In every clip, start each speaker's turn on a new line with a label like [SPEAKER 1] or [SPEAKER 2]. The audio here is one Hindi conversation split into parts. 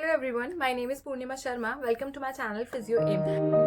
[SPEAKER 1] Hello everyone, my name is Purnima Sharma. Welcome to my channel Physio Aim.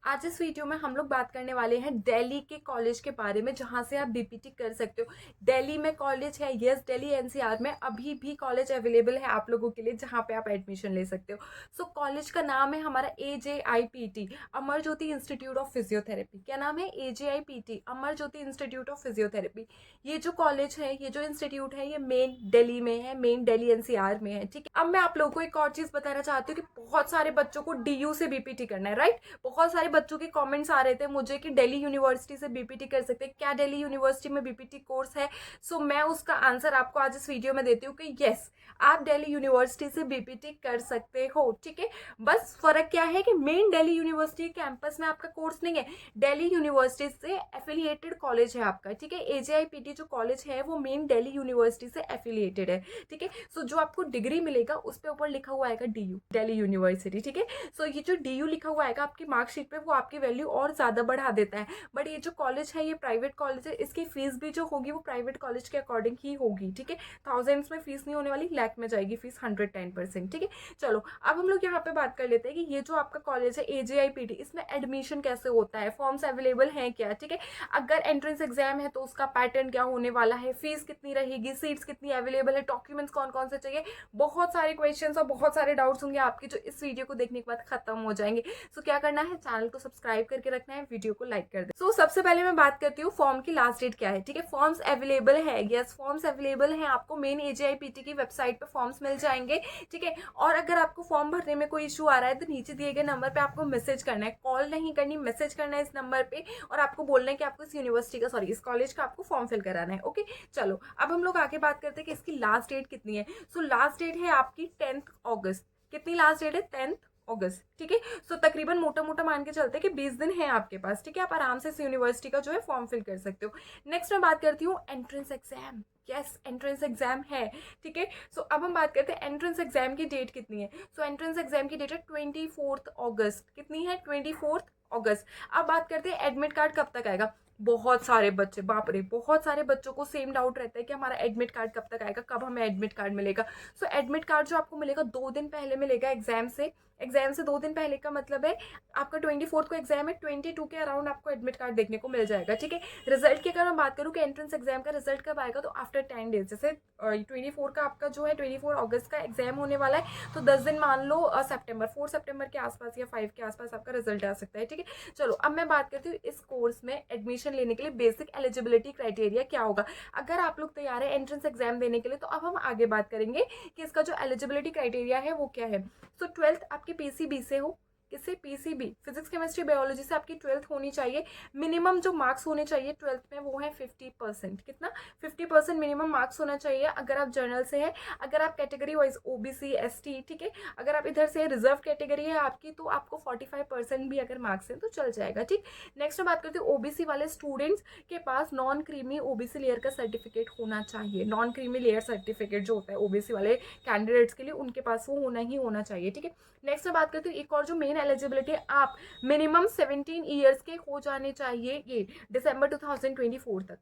[SPEAKER 1] आज इस वीडियो में हम लोग बात करने वाले हैं दिल्ली के कॉलेज के बारे में जहां से आप बीपीटी कर सकते हो। दिल्ली में कॉलेज है, यस, दिल्ली एनसीआर में अभी भी कॉलेज अवेलेबल है आप लोगों के लिए जहां पे आप एडमिशन ले सकते हो। सो कॉलेज का नाम है हमारा AJIPT, Amar Jyoti institute of physiotherapy. क्या नाम है? AJIPT, Amar Jyoti institute of physiotherapy. ये जो कॉलेज है, ये जो इंस्टीट्यूट है, ये मेन दिल्ली में है, मेन दिल्ली एनसीआर में है। ठीक है, अब मैं आप लोगों को एक और चीज बताना चाहती हूँ कि बहुत सारे बच्चों को DU से बीपीटी करना है, राइट। बहुत सारे बच्चों के कमेंट्स आ रहे थे मुझे कि दिल्ली यूनिवर्सिटी से बीपीटी कर सकते हैं, क्या दिल्ली यूनिवर्सिटी में बीपीटी कोर्स है? सो मैं उसका आंसर आपको आज इस वीडियो में देती हूँ कि यस, आप दिल्ली यूनिवर्सिटी से बीपीटी कर सकते हो। ठीक है, बस फर्क क्या है कि मेन दिल्ली यूनिवर्सिटी कैंपस में आपका कोर्स नहीं है, दिल्ली यूनिवर्सिटी से एफिलिएटेड कॉलेज है आपका। ठीक है, AJIPT जो कॉलेज है वो मेन दिल्ली यूनिवर्सिटी से एफिलिएटेड है। ठीक है, सो जो आपको डिग्री मिलेगा उस पे ऊपर लिखा हुआ आएगा DU, दिल्ली यूनिवर्सिटी। ठीक है, सो ये जो DU लिखा हुआ आएगा आपकी मार्कशीट पे, वो आपकी वैल्यू और ज्यादा बढ़ा देता है। बट ये जो कॉलेज है ये प्राइवेट कॉलेज है, इसकी फीस भी जो होगी वो प्राइवेट कॉलेज के अकॉर्डिंग ही होगी। ठीक है, थाउजेंड्स में फीस नहीं होने वाली, लैख में जाएगी फीस, 110%। ठीक है, चलो अब हम लोग यहाँ पे बात कर लेते हैं कि ये जो आपका कॉलेज है AJIPT, इसमें एडमिशन कैसे होता है, फॉर्म्स अवेलेबल हैं क्या। ठीक है, अगर एंट्रेंस एग्जाम है तो उसका पैटर्न क्या होने वाला है, फीस कितनी रहेगी, सीट्स कितनी अवेलेबल है, डॉक्यूमेंट्स कौन कौन से चाहिए, बहुत सारे क्वेश्चन और बहुत सारे डाउट्स होंगे आपके जो इस वीडियो को देखने के बाद खत्म हो जाएंगे। सो क्या करना है, चैनल को सब्सक्राइब करके रखना है, वीडियो को लाइक कर दे। सो सबसे पहले मैं बात करती हूँ फॉर्म की लास्ट डेट क्या है। ठीक है, फॉर्म्स अवेलेबल है, यस, फॉर्म्स अवेलेबल है, आपको मेन AJIPT की वेबसाइट पे फॉर्म्स मिल जाएंगे। ठीक है, और अगर आपको फॉर्म भरने में कोई इशू आ रहा है तो नीचे दिए गए नंबर पे आपको मैसेज करना है, कॉल नहीं करनी, मैसेज करना है इस नंबर पे, और आपको बोलना है कि आपको इस यूनिवर्सिटी का, सॉरी, इस कॉलेज का आपको फॉर्म फिल कराना है। ओके, चलो अब हम लोग आगे बात करते हैं कि इसकी लास्ट डेट कितनी है। सो लास्ट डेट है आपकी 10 अगस्त। कितनी लास्ट डेट है? 10 अगस्त। ठीक है, सो तकरीबन मोटा मोटा मान के चलते हैं कि 20 दिन है आपके पास। ठीक है, आप आराम से इस यूनिवर्सिटी का जो है फॉर्म फिल कर सकते हो। नेक्स्ट मैं बात करती हूँ entrance exam. Yes, entrance exam है। ठीक है, सो अब हम बात करते हैं एंट्रेंस एग्जाम की डेट कितनी है। सो एंट्रेंस एग्जाम की डेट है 24 अगस्त। कितनी है? 24 अगस्त। अब बात करते हैं एडमिट कार्ड कब तक आएगा। बहुत सारे बच्चे, बाप रे, बहुत सारे बच्चों को सेम डाउट रहता है कि हमारा एडमिट कार्ड कब तक आएगा, कब हमें एडमिट कार्ड मिलेगा। सो एडमिट कार्ड जो आपको मिलेगा 2 दिन पहले मिलेगा एग्जाम से। एग्जाम से 2 दिन पहले का मतलब है आपका 24 को एग्जाम है, 22 के अराउंड आपको एडमिट कार्ड देखने को मिल जाएगा। ठीक है, रिजल्ट की अगर मैं बात करूँ कि एंट्रेंस एग्जाम का रिजल्ट कब आएगा, तो आफ्टर 10 डेज, जैसे 24 का आपका जो है 24 अगस्त का एग्जाम होने वाला है, तो 10 दिन मान लो, सितंबर 4 सितंबर के आसपास या 5 के आसपास आपका रिजल्ट आ सकता है। ठीक है, चलो अब मैं बात करती हूँ इस कोर्स में एडमिशन लेने के लिए बेसिक एलिजिबिलिटी क्राइटेरिया क्या होगा। अगर आप लोग तैयार है एंट्रेंस एग्जाम देने के लिए, तो अब हम आगे बात करेंगे कि इसका जो एलिजिबिलिटी क्राइटेरिया है वो क्या है। सो 12th आपकी PCB से हो, किससे? PCB, फिजिक्स केमिस्ट्री बायोलॉजी से आपकी 12th होनी चाहिए। मिनिमम जो मार्क्स होने चाहिए 12th में वो है 50%। कितना? 50% मिनिमम मार्क्स होना चाहिए अगर आप जर्नल से है। अगर आप कैटेगरी वाइज OBC ST, ठीक है, अगर आप इधर से रिजर्व कैटेगरी है आपकी, तो आपको 45% भी अगर मार्क्स है तो चल जाएगा। ठीक, नेक्स्ट बात करते हैं OBC वाले स्टूडेंट्स के पास नॉन क्रीमी OBC लेयर का सर्टिफिकेट होना चाहिए। नॉन क्रीमी लेयर सर्टिफिकेट जो होता है OBC वाले कैंडिडेट्स के लिए, उनके पास वो होना ही होना चाहिए। ठीक है, नेक्स्ट मैं बात करती हूँ एक और जो मेन एलिजिबिलिटी है, आप मिनिमम 17 ईयर्स के हो जाने चाहिए ये दिसंबर 2024 तक।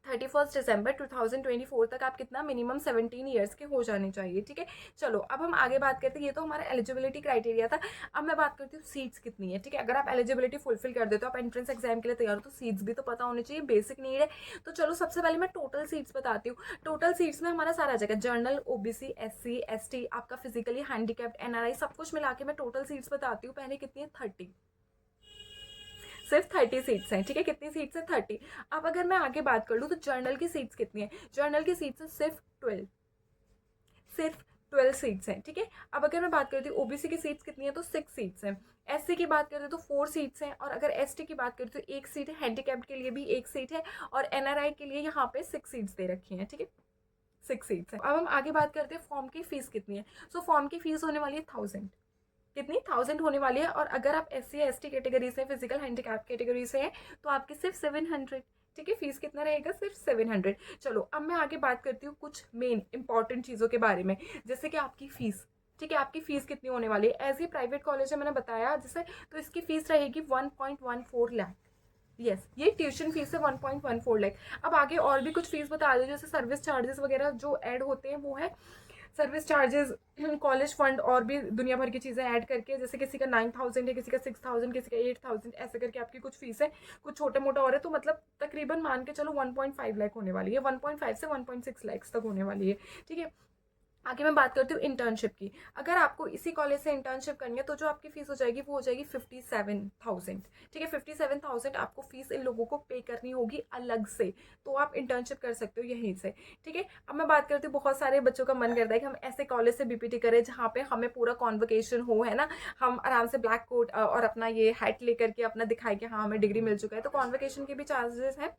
[SPEAKER 1] 31 दिसंबर 2024 तक आप कितना, मिनिमम 17 ईयर्स के हो जाने चाहिए। ठीक है, चलो अब हम आगे बात करते हैं, ये तो हमारा एलिजिबिलिटी क्राइटेरिया था। अब मैं बात करती हूँ सीट्स कितनी है। ठीक है, अगर आप एलिजिबिलिटी फुलफिल कर देते हो, आप एंट्रेंस एग्जाम के लिए तैयार हो, तो सीट्स भी तो पता होनी चाहिए, बेसिक नीड है। तो चलो सबसे पहले मैं टोटल सीट्स बताती हूँ। टोटल सीट्स में हमारा सारा जगह जर्नल, OBC SC ST, आपका फिजिकली हैंडीकैप्ड, NRI, सब कुछ मिला के मैं टोटल सीट्स बताती हूँ। पहले कितनी है? 30, सिर्फ 30 सीट्स हैं। ठीक है, कितनी सीट्स है? 30। अब अगर मैं आगे बात कर लूँ तो जर्नल की सीट्स कितनी है। जर्नल की सीट्स है सिर्फ 12, सिर्फ 12 सीट्स हैं। ठीक है, अब अगर मैं बात करती हूँ OBC की सीट्स कितनी है, तो 6 सीट्स हैं। SC की बात करते हैं तो 4 सीट्स हैं, और अगर ST की बात करते तो 1 सीट है, हैंडीकैप्ड के लिए भी 1 सीट है, और NRI के लिए यहाँ पे 6 सीट्स दे रखी हैं। ठीक है, 6 सीट्स हैं। अब हम आगे बात करते हैं फॉर्म की फीस कितनी है। सो फॉर्म की फीस होने वाली है 1000। कितनी? 1000 होने वाली है, और अगर आप SC ST कैटेगरी से, फिजिकल हैंडीकैप कैटेगरी से हैं, तो आपकी सिर्फ 700। ठीक है, फीस कितना रहेगा? सिर्फ 700। चलो अब मैं आगे बात करती हूँ कुछ मेन इंपॉर्टेंट चीज़ों के बारे में, जैसे कि आपकी फीस। ठीक है, आपकी फीस कितनी होने वाली है। एज ये प्राइवेट कॉलेज है, मैंने बताया जैसे, तो इसकी फीस रहेगी 1.14 लाख। यस, ये ट्यूशन फीस है 1.14 लाख। अब आगे और भी कुछ फीस बता दीजिए, जैसे सर्विस चार्जेस वगैरह जो ऐड होते हैं वो है सर्विस चार्जेस, कॉलेज फंड और भी दुनिया भर की चीज़ें ऐड करके, जैसे किसी का 9,000 है, किसी का 6,000, किसी का 8,000, ऐसे करके आपकी कुछ फीस है, कुछ छोटे मोटा और है, तो मतलब तकरीबन मान के चलो 1.5 लाख होने वाली है, 1.5 से 1.6 लाख तक होने वाली है। ठीक है, आगे मैं बात करती हूँ इंटर्नशिप की। अगर आपको इसी कॉलेज से इंटर्नशिप करनी है तो जो आपकी फीस हो जाएगी वो हो जाएगी 57,000। ठीक है, 57,000 आपको फीस इन लोगों को पे करनी होगी अलग से, तो आप इंटर्नशिप कर सकते हो यहीं से। ठीक है, अब मैं बात करती हूँ, बहुत सारे बच्चों का मन करता है कि हम ऐसे कॉलेज से बीपीटी करें जहाँ पे हमें पूरा कॉन्वोकेशन हो, है ना, हम आराम से ब्लैक कोट और अपना ये हैट लेकर के अपना दिखाए कि हाँ हमें डिग्री मिल चुका है। तो कॉन्वोकेशन के भी चार्जेस है,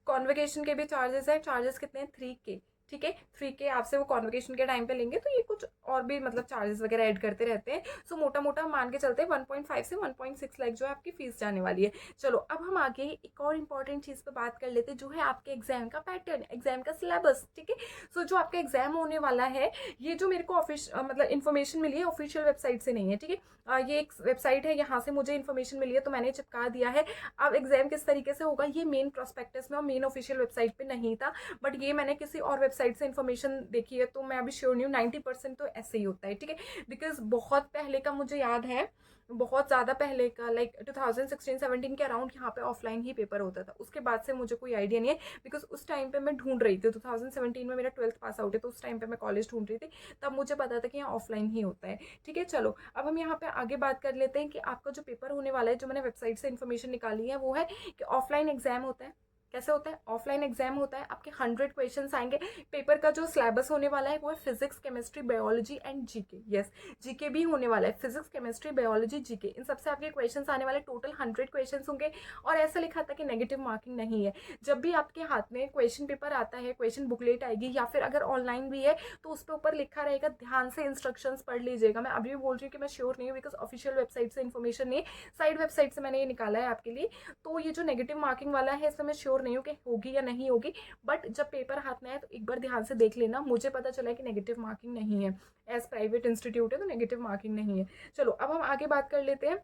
[SPEAKER 1] कॉन्वोकेशन के भी चार्जेस है। चार्जेस कितने हैं? 3K। ठीक है, 3K आपसे वो कॉन्वोकेशन के टाइम पे लेंगे, तो ये कुछ और भी मतलब चार्जेस वगैरह ऐड करते रहते हैं। सो मोटा मोटा मान के चलते हैं 1.5 से 1.6 लाख जो है आपकी फीस जाने वाली है। चलो अब हम आगे एक और इम्पॉर्टेंट चीज़ पे बात कर लेते हैं, जो है आपके एग्जाम का पैटर्न, एग्जाम का सिलेबस। ठीक है, सो जो आपका एग्जाम होने वाला है, ये जो मेरे को मतलब इन्फॉर्मेशन मिली है ऑफिशियल वेबसाइट से नहीं है। ठीक है, ये एक वेबसाइट है, यहाँ से मुझे इन्फॉर्मेशन मिली है तो मैंने चिपका दिया है। अब एग्जाम किस तरीके से होगा, ये मेन प्रोस्पेक्टस में और मेन ऑफिशियल वेबसाइट पे नहीं था, बट ये मैंने किसी और वेबसाइट से इन्फॉर्मेशन देखी है, तो मैं अभी श्योर नहीं हूँ। 90% तो ऐसे ही होता है। ठीक है, बिकॉज बहुत पहले का मुझे याद है, बहुत ज़्यादा पहले का, लाइक 2016-17 के अराउंड यहाँ पे ऑफलाइन ही पेपर होता था। उसके बाद से मुझे कोई आइडिया नहीं है, बिकॉज उस टाइम पे मैं ढूंढ रही थी, 2017 में मेरा 12th पास आउट है, तो उस टाइम पे मैं कॉलेज ढूंढ रही थी, तब मुझे पता था कि यहाँ ऑफलाइन ही होता है। ठीक है, चलो अब हम यहाँ पे आगे बात कर लेते हैं कि आपका जो पेपर होने वाला है, जो मैंने वेबसाइट से इन्फॉर्मेशन निकाली है, वो है कि ऑफलाइन एग्जाम होता है। कैसे होता है? ऑफलाइन एग्जाम होता है, आपके 100 क्वेश्चंस आएंगे। पेपर का जो सिलेबस होने वाला है वो है physics, chemistry, biology and GK. Yes, GK भी होने वाला है, फिजिक्स, केमिस्ट्री, बायोलॉजी, जीके, इन सबसे आपके क्वेश्चंस आने वाले। टोटल 100 क्वेश्चंस होंगे, और ऐसा लिखा था कि नेगेटिव मार्किंग नहीं है। जब भी आपके हाथ में क्वेश्चन पेपर आता है, क्वेश्चन बुकलेट आएगी, या फिर अगर ऑनलाइन भी है तो उस पर ऊपर लिखा रहेगा, ध्यान से इंस्ट्रक्शंस पढ़ लीजिएगा। मैं अभी भी बोल रही हूँ कि मैं श्योर नहीं हूँ, बिकॉज ऑफिशियल वेबसाइट से इन्फॉर्मेशन नहीं, साइड वेबसाइट से मैंने ये निकाला है आपके लिए। तो ये जो नेगेटिव मार्किंग वाला है, इसमें मैं श्योर नहीं हूँ कि होगी या नहीं होगी, बट जब पेपर हाथ में आए तो एक बार ध्यान से देख लेना। मुझे पता चला है कि नेगेटिव मार्किंग नहीं है, एज प्राइवेट इंस्टीट्यूट है तो नेगेटिव मार्किंग नहीं है। चलो अब हम आगे बात कर लेते हैं।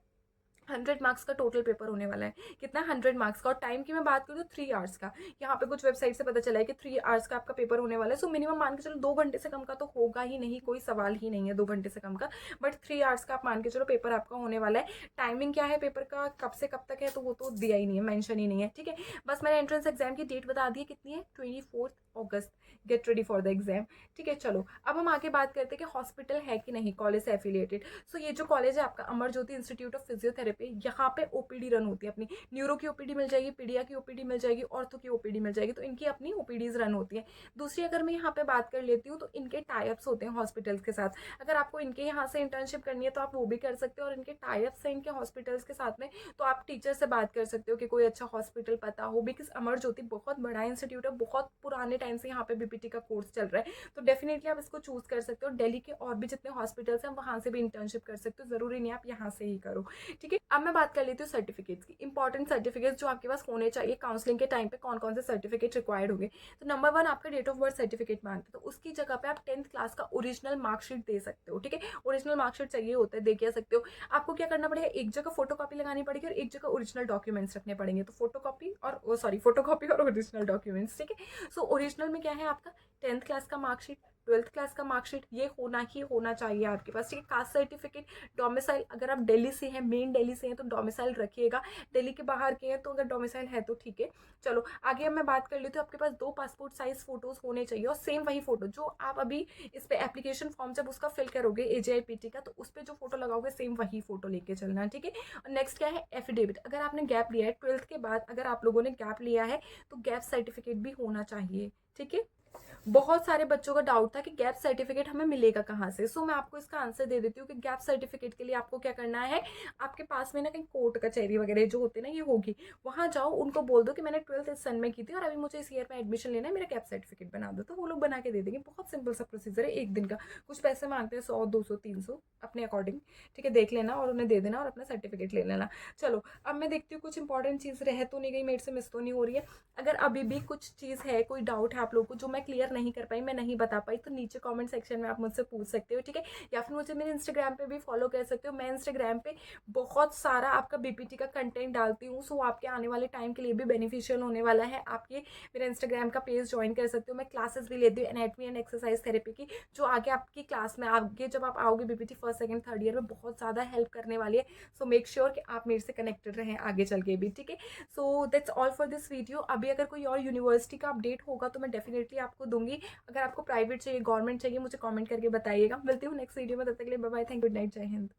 [SPEAKER 1] 100 मार्क्स का टोटल पेपर होने वाला है। कितना? 100 मार्क्स का। और टाइम की मैं बात करूँ तो 3 आवर्स का। यहाँ पे कुछ वेबसाइट से पता चला है कि 3 आवर्स का आपका पेपर होने वाला है। सो मिनिमम मान के चलो 2 घंटे से कम का तो होगा ही नहीं, कोई सवाल ही नहीं है 2 घंटे से कम का। बट 3 आवर्स का आप मान के चलो पेपर आपका होने वाला है। टाइमिंग क्या है पेपर का, कब से कब तक है, तो वो तो दिया ही नहीं है, मेंशन ही नहीं है। ठीक है, बस मैंने एंट्रेंस एग्जाम की डेट बता दी है, कितनी है? 24 अगस्त। Get ready for the exam. ठीक है, चलो अब हम आगे बात करते हैं कि हॉस्पिटल है कि नहीं कॉलेज से एफिलिएटेड। सो ये जो कॉलेज है आपका, Amar Jyoti institute of physiotherapy, यहाँ पे ओपीडी रन होती है अपनी। न्यूरो की ओपीडी मिल जाएगी, पीडिया की ओपीडी मिल जाएगी, ऑर्थो की ओपीडी मिल जाएगी, तो इनकी अपनी ओपीडीज रन होती है। दूसरी अगर मैं यहाँ पे बात कर लेती हूँ तो इनके टाइप्स होते हैं हॉस्पिटल्स के साथ। अगर आपको इनके यहाँ से इंटर्नशिप करनी है तो आप वो भी कर सकते हो, और इनके टाइप्स हैं इनके हॉस्पिटल्स के साथ में, तो आप टीचर से बात कर सकते हो कि कोई अच्छा हॉस्पिटल पता हो। बिकॉज अमर ज्योति बहुत बड़ा इंस्टीट्यूट है, बहुत पुराने टाइम से यहाँ पे बीपीटी का कोर्स चल रहा है, तो डेफिनेटली आप इसको चूज कर सकते हो। दिल्ली के और भी जितने हॉस्पिटल्स हैं वहाँ से भी इंटर्नशिप कर सकते हो, जरूरी नहीं आप यहाँ से ही करो। ठीक है, अब मैं बात कर लेती हूँ सर्टिफिकेट्स की। इंपॉर्टेंट सर्टिफिकेट्स जो आपके पास होने चाहिए काउंसलिंग के टाइम पे, कौन कौन से सर्टिफिकेट रिक्वायर्ड होंगे। तो नंबर 1 आपका डेट ऑफ बर्थ सर्टिफिकेट मांगते हैं, तो उसकी जगह पे आप 10th क्लास का ओरिजिनल मार्कशीट दे सकते हो। ठीक है, ओरिजिनल मार्कशीट चाहिए होता है, दे के आ सकते हो। आपको क्या करना पड़ेगा, एक जगह फोटो कॉपी लगानी पड़ेगी और एक जगह ओरिजिनल डॉक्यूमेंट्स रखने पड़ेंगे। तो फोटो कॉपी और ओरिजिनल डॉक्यूमेंट्स। ठीक है, सो ओरिजिनल में क्या है आपका 10th क्लास का मार्कशीट, 12th क्लास का मार्कशीट, ये होना ही होना चाहिए आपके पास। ठीक है, कास्ट सर्टिफिकेट, डोमिसाइल, अगर आप दिल्ली से हैं, मेन दिल्ली से हैं तो डोमिसाइल रखिएगा। दिल्ली के बाहर के हैं तो अगर डोमिसाइल है तो ठीक है। चलो आगे अब मैं बात कर लेती हूँ, आपके पास 2 पासपोर्ट साइज फोटोज होने चाहिए, और सेम वही फोटो जो आप अभी इस पे एप्लीकेशन फॉर्म जब उसका फिल करोगे AJIPT का, तो उस पर जो फोटो लगाओगे सेम वही फोटो लेके चलना। ठीक है, और नेक्स्ट क्या है, एफिडेविट। अगर आपने गैप लिया है 12th के बाद, अगर आप लोगों ने गैप लिया है तो गैप सर्टिफिकेट भी होना चाहिए। ठीक है, बहुत सारे बच्चों का डाउट था कि गैप सर्टिफिकेट हमें मिलेगा कहाँ से। सो मैं आपको इसका आंसर दे देती हूँ कि गैप सर्टिफिकेट के लिए आपको क्या करना है, आपके पास में ना कहीं कोर्ट कचहरी वगैरह जो होते हैं ना, ये होगी, वहाँ जाओ, उनको बोल दो कि मैंने 12th इस सन में की थी और अभी मुझे इस ईयर में एडमिशन लेना है, मेरा गैप सर्टिफिकेट बना दो, तो वो लोग बना के दे देंगे। बहुत सिंपल सा प्रोसीजर है, एक दिन का। कुछ पैसे मांगते हैं, 100, 200, 300 अपने अकॉर्डिंग। ठीक है, देख लेना और उन्हें दे देना और अपना सर्टिफिकेट ले लेना। चलो अब मैं देखती हूँ कुछ इंपॉर्टेंट चीज़ रह तो नहीं गई, मेरे से मिस तो नहीं हो रही है। अगर अभी भी कुछ चीज़ है, कोई डाउट है आप लोगों को जो मैं क्लियर नहीं कर पाई, मैं नहीं बता पाई, तो नीचे कमेंट सेक्शन में आप मुझसे पूछ सकते हो, ठीक है। या फिर मुझे मेरे इंस्टाग्राम पे भी फॉलो कर सकते हो। मैं इंस्टाग्राम पे बहुत सारा आपका बीपीटी का कंटेंट डालती हूँ, सो आपके आने वाले टाइम के लिए भी बेनिफिशियल होने वाला है। आप ये मेरा इंस्टाग्राम का पेज ज्वाइन कर सकते हो। मैं क्लासेस भी लेती हूँ एनाटमी एंड एक्सरसाइज थेरेपी की, जो आगे आपकी क्लास में आगे जब आप आओगे BPT first second third year में बहुत ज़्यादा हेल्प करने वाली है। सो मेक श्योर कि आप मेरे से कनेक्टेड रहें आगे चल के भी, ठीक है। So that's all for this video. अभी अगर कोई और यूनिवर्सिटी का अपडेट होगा तो मैं डेफिनेटली आपको दूंगी। अगर आपको प्राइवेट चाहिए, गवर्नमेंट चाहिए, मुझे कमेंट करके बताइएगा। मिलती हूँ नेक्स्ट वीडियो में, तब तक के लिए bye bye, thank you, good night, जय हिंद।